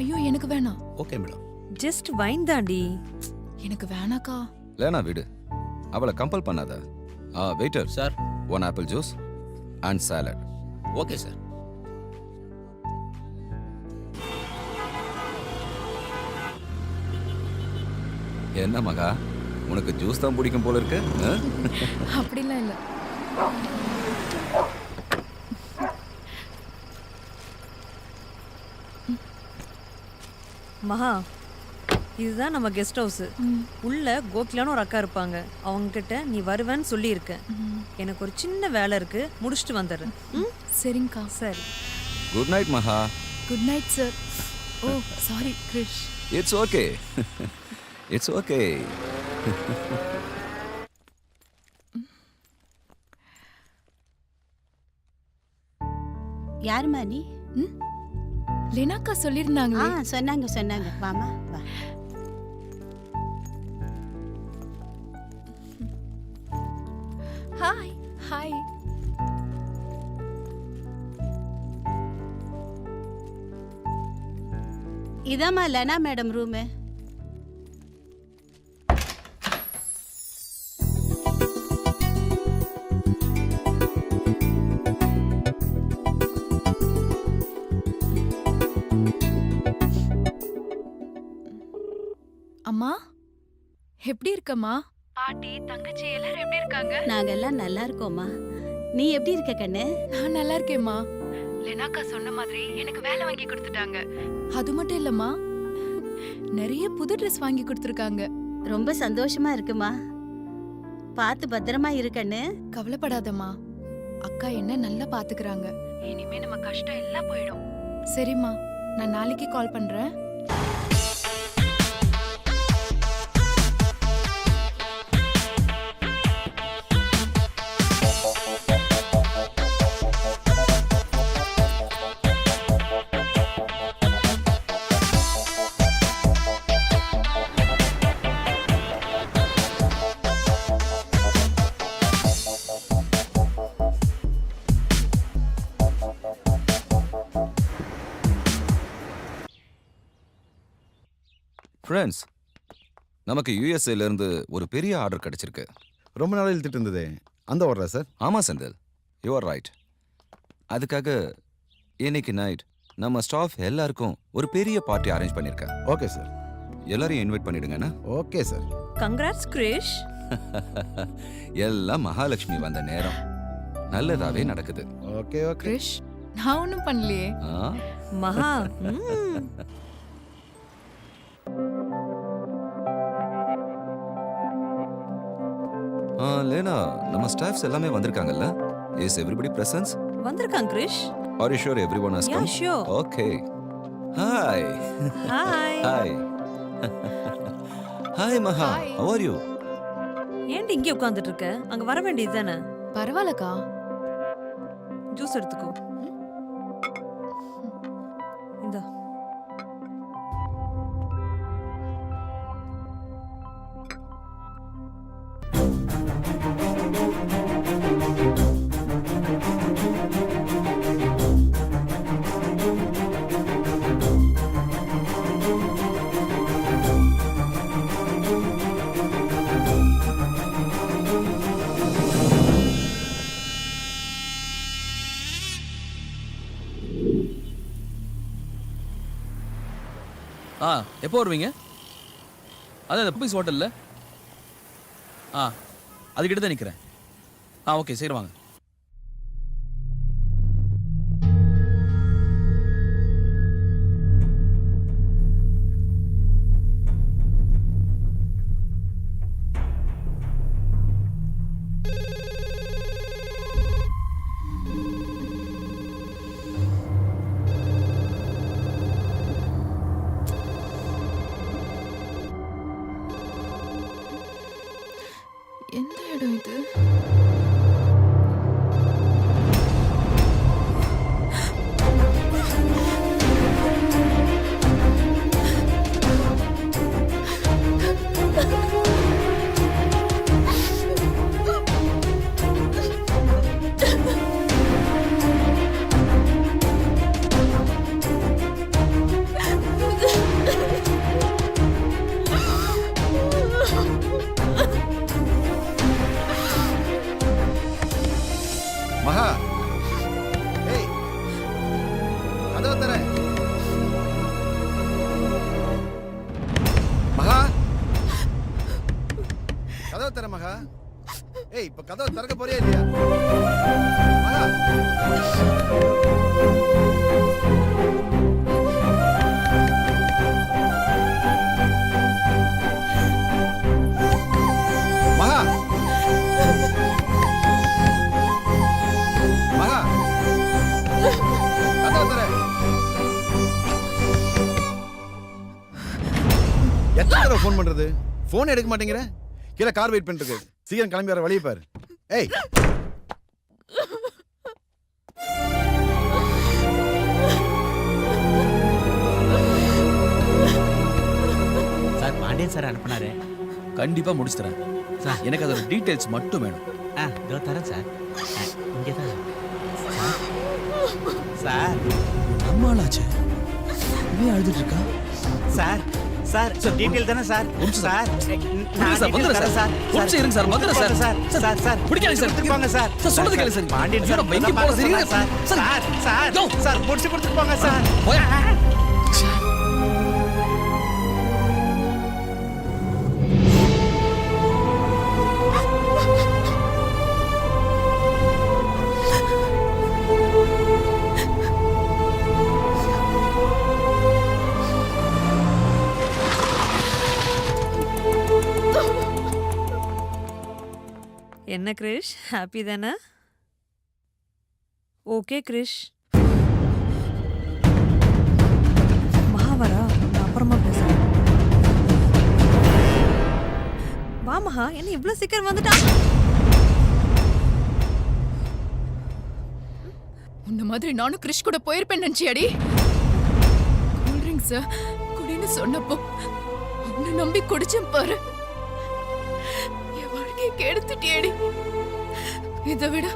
ஐயோ எனக்கு வேணாம். Okay madam. ஜஸ்ட் வைன் தாண்டி. எனக்கு வேணாக்கா. லேனா விடு, அவளை கம்பல் பண்ணாத. Waiter sir. 1 apple juice and salad. Okay sir. என்ன மகா, உனக்கு ஜூஸ் தான் பிடிக்கும் போல இருக்கு? அப்படிலாம் இல்ல. மகா, இதுதான் நம்ம கெஸ்ட் ஹவுஸ். உள்ள கோகிலான்னு ஒரு அக்கா இருப்பாங்க. அவங்க கிட்ட நீ வருவேன்னு சொல்லியிருக்க. எனக்கு ஒரு சின்ன வேலை இருக்கு, முடிச்சுட்டு வந்துடுறேன். சரிங்கக்கா. சரி. Good night Maha. Good night sir. Oh sorry Krish. It's okay. It's okay. யாருமா நீ? லேனாக்கா சொல்லிருந்தாங்களே. சொன்னாங்க. வாமா வா. ஹாய். ஹாய். இதாம்மா லனா மேடம் ரூமு. அம்மா எப்படி இருக்கம்மா? பாட்டி தங்கச்சி எல்லாரும் எப்படி இருக்காங்க? நாங்க எல்லாம் நல்லா இருக்கோம்மா. நீ எப்படி இருக்க கண்ணு? நான் நல்லா இருக்கேம்மா. லேனாக்கா சொன்ன மாதிரி எனக்கு வேலை வாங்கி கொடுத்துட்டாங்க. அது மட்டும் இல்லம்மா, நிறைய புது ட்ரெஸ் வாங்கி கொடுத்துருக்காங்க. ரொம்ப சந்தோஷமா இருக்குமா. பார்த்து பத்திரமா இருக்கண்ணு. கவலைப்படாதம்மா, அக்கா என்ன நல்லா பாத்துக்கறாங்க. இனிமே நம்ம கஷ்டம் எல்லாம் போயிடும். சரிம்மா, நான் நாளைக்கு கால் பண்றேன். ஃப்ரெண்ட்ஸ், நமக்கு யூஎஸ்ஏல இருந்து ஒரு பெரிய ஆர்டர் கிடைச்சிருக்கு. ரொம்ப நாள் இழுத்துட்டு இருந்ததே, அந்த ஆர்டரா சார்? ஆமா செந்தில், யூ ஆர் ரைட். அதுக்காக இன்னைக்கு நைட் நம்ம ஸ்டாஃப் எல்லாருக்கும் ஒரு பெரிய பார்ட்டி அரேஞ்ச் பண்ணியிருக்கேன். Okay sir. எல்லாரையும் இன்வைட் பண்ணிடுங்கண்ணா. Okay sir. கங்க்ராட்ஸ் கிரிஷ். எல்லாம் மகாலட்சுமி வந்த நேரம். நல்லதாவே நடக்குது. Okay okay. கிரிஷ், நான் ஒன்றும் பண்ணலையே. மகா. லேனா, நம்ம ஸ்டாஃப்ஸ் எல்லாமே வந்திருக்காங்கல்ல? Is everybody presence? வந்திருக்காங்க Krish. Are you sure everyone has come? Yeah, sure. Okay. Hi. Hi. Hi. Hi Maha. Hi. How are you? ஏன்டி இங்கே உட்கார்ந்துட்டு இருக்க? அங்க வர வேண்டியது தானே. பரவாயில்லக்கா. ஜூஸ் எடுத்துக்கோ. இந்தா. எப்போ வருவீங்க? அதான் இந்த பப்பீஸ் ஹோட்டல்ல. அதுக்கிட்ட தான் நிற்கிறேன். ஓகே, சரி வாங்க. எந்த இடம் இது? மகா ஏய் கதவை தர மகா கதவை தர மகா ஏய் இப்ப கதவை திறக்க போறியா இல்லையா மகா மகா மகா கதவை தர எத்தனை தடவை ஃபோன் பண்றது ஃபோன் எடுக்க மாட்டேங்கிற கீழே கார் வெயிட் பண்ணிட்டு இருக்கு சீக்கிரம் கிளம்பி வர வழியை பாரு ஏய் சார் பாண்டியன் சார் அனுப்புனாரு. கண்டிப்பா முடிச்சு தரேன் சார். எனக்கு அதோட டீடைல்ஸ் மட்டும் வேணும். இதோ தரேன் சார். இங்கே தான் சார். நம்மளாச்சு நீ அழுதுட்டு இருக்கா? சார் சார் டீடைல் தானே சார்? சார் சார் வந்துடுறேன் சார். கொஞ்சம் இருங்க சார், வந்துடுறேன் சார். சார் சார் சார் பிடிக்காது சார். கொடுத்துருப்பாங்க சார். சார் சொன்னது கேளு சார். பாண்டியன் சார் எங்க போக சரியா சார். சார் சார் சார் முடிச்சு கொடுத்துருப்பாங்க சார். போயா என்ன கிரிஷ், ஹாப்பி தானே? ஓகே கிரிஷ். மகாவரா, நான் அப்புறமா பேசுறேன். வா மகா, என்ன இவ்ளோ சீக்கிரம் வந்துட்டா? உன்ன மாதிரி நானும் கிறிஷ் கூட போயிருப்பேன் நினைச்சியாடி? கூல்ட்ரிங்க்ஸ் குடின்னு சொன்னப்போ உன்னை நம்பி குடிச்சேன் பாரு. என் வாழ்க்கையை கெடுத்துட்டியேடி. இதை விட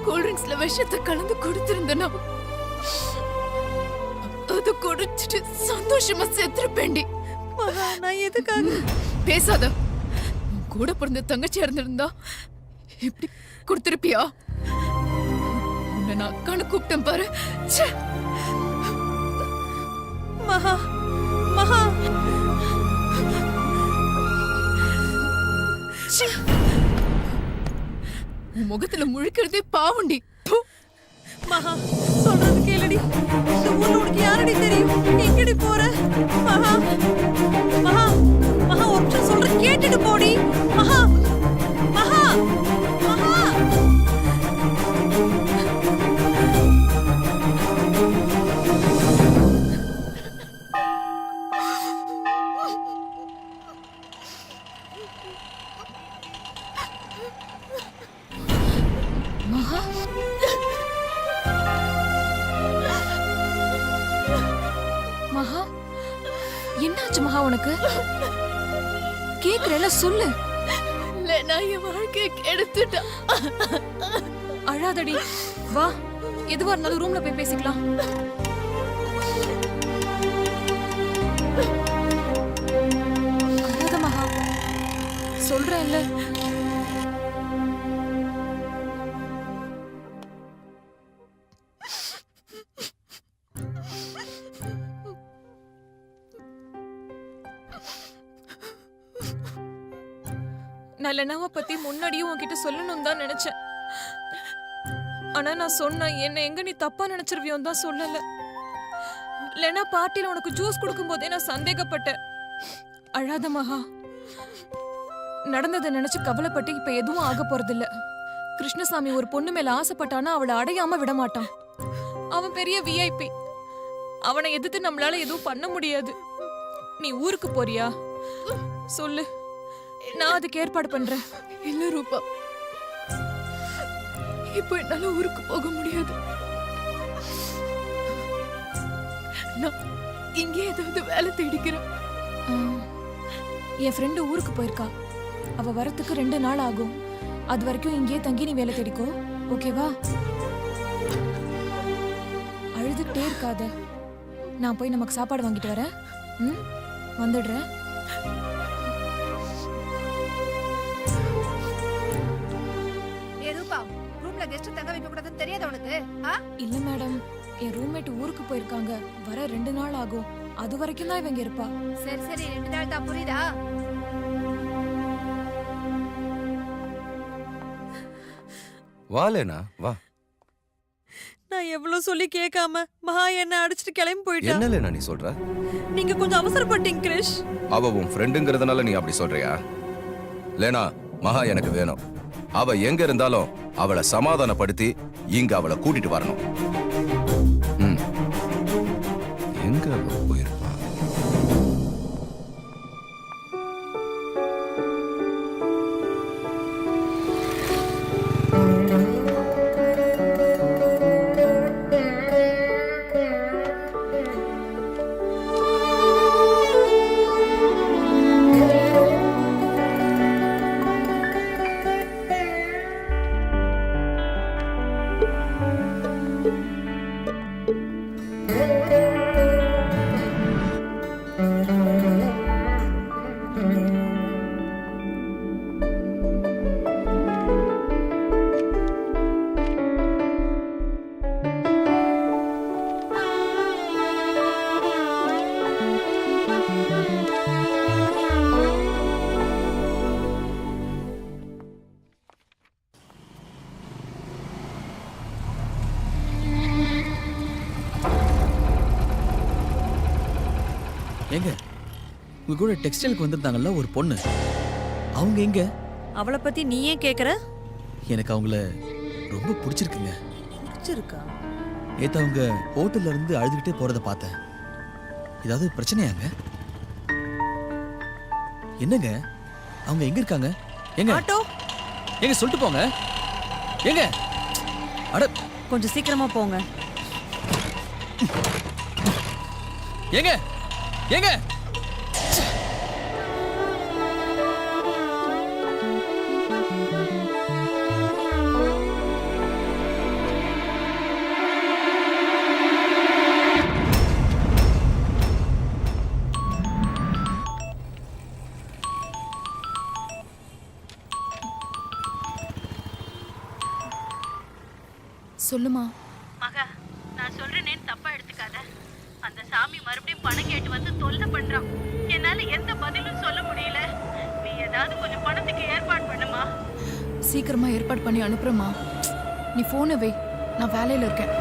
கூல்ட்ரிங்க்ஸ்ல விஷத்தை கலந்து கொடுத்திருந்தனா அது குடிச்சிட்டு சந்தோஷமா செத்துருப்பேன்டி. மகா, நான் எதுக்காக? பேசாத. உன் கூட பிறந்த தங்கச்சியா இருந்திருந்தா இப்படி கொடுத்திருப்பியா? உன்னை நான் அக்கான்னு கூப்பிட்டேன் பாரு. ச்சே. மகா மகா ச்சே. உன் முகத்துல முழிக்கிறதே பாவண்டி. ப்பு. மகா, சொல்றது கேளுடி. இந்த ஊர்ல உனக்கு யாரடி தெரியும்? நீ எங்கடி போற? மகா மகா மகா, ஒரு நிமிஷம் சொல்றேன், கேட்டுட்டு போடி. மகா மகா மகா. மகா, மகா, என்னாச்சு மகா உனக்கு? கேக்குறேல சொல்லு. நான் என் வாழ்க்கையை கெடுத்துட்டா. அழாதடி, வா, எதுவா இருந்தாலும் ரூம்ல போய் பேசிக்கலாம். அழாத மகா, சொல்றேன்ல. நான் லெனாவை பத்தி முன்னாடியும் உன்கிட்ட சொல்லணும் தான் நினைச்சேன். ஆனா நான் சொன்ன என்ன எங்க நீ தப்பா நினைச்சிருவியோன்னு தான் சொல்லல. லெனா பார்ட்டில உனக்கு ஜூஸ் கொடுக்கும் போதே நான் சந்தேகப்பட்டேன். அழாத மகா, நடந்ததை நினைச்சு கவலைப்பட்டு இப்ப எதுவும் ஆக போறதில்ல. கிருஷ்ணசாமி ஒரு பொண்ணு மேல ஆசைப்பட்டானா அவளை அடையாம விட மாட்டான். அவன் பெரிய விஐபி. அவனை எதிர்த்து நம்மளால எதுவும் பண்ண முடியாது. நீ ஊருக்கு போறியா? சொல்லு, நான் அதுக்கு ஏற்பாடு பண்றேன். இல்ல ரூபா, இப்போ என்னால ஊருக்கு போக முடியாது. நான் இங்கே ஏதாவது வேலை தேடிக்கிறேன். என் ஃப்ரெண்டு ஊருக்கு போயிருக்கா. அவ வரத்துக்கு 2 நாள் ஆகும். அது வரைக்கும் இங்கே தங்கி நீ வேலை தேடிக்கோ, ஓகேவா? அழுதுகிட்டே இருக்காத. நான் போய் நமக்கு சாப்பாடு வாங்கிட்டு வரேன். வந்துடுறேன். ஏ ரூபா, ரூம்ல கெஸ்ட் தங்க வைக்க வைக்க கூடாதுன்னு தெரியாத உனக்கு? ஆ? இல்ல மேடம், என் ரூம்மேட் ஊருக்கு போயிருக்காங்க. வர 2 நாள் ஆகும். அது வரைக்கும் தான் இவங்க இருப்பா. சரி சரி 2 நாள் தான், புரியுதா? வா லேனா வா. நான் எவ்வளவு சொல்லி கேட்காம மகா என்ன அடிச்சிட்டு கிளம்பி போயிட்டா. என்ன லேனா நீ சொல்ற? நீங்க கொஞ்சம் அவசரப்பட்டீங்க கிரிஷ். அவ உன் ஃப்ரெண்டுங்கிறதுனால நீ அப்படி சொல்றியா? லேனா, மகா எனக்கு வேணும். அவ எங்க இருந்தாலும் அவளை சமாதானப்படுத்தி இங்க அவளை கூட்டிட்டு வரணும். ம். எங்க அவ போயிருப்பா? எங்க உங்க கூட டெக்ஸ்டைலுக்கு வந்திருந்தாங்கல்ல ஒரு பொண்ணு, அவங்க எங்க? அவளை பத்தி நீ ஏன் கேக்குற? எனக்கு அவங்கள ரொம்ப பிடிச்சிருக்குங்க. பிடிச்சிருக்கா? நேத்து அவங்க ஹோட்டல்ல இருந்து அழுதுகிட்டே போறத பார்த்தேன். ஏதாவது பிரச்சனையாங்க? என்னங்க அவங்க எங்க இருக்காங்க? எங்க ஆட்டோ எங்க சொல்லிட்டு போங்க. எங்க? அட கொஞ்சம் சீக்கிரமா போங்க. எங்க எங்க? சொல்லுமா. மகா, நான் சொல்றேனேன்னு தப்பா எடுத்துக்காத. அந்த சாமி மறுபடியும் பணம் கேட்டு வந்து தொல்லை பண்றான். என்னால எந்த பதிலும் சொல்ல முடியல. நீ ஏதாவது கொஞ்சம் பணத்துக்கு ஏற்பாடு பண்ணுமா. சீக்கிரமா ஏற்பாடு பண்ணி அனுப்புறமா. நீ போனை வை, நான் வேலையில இருக்கேன்.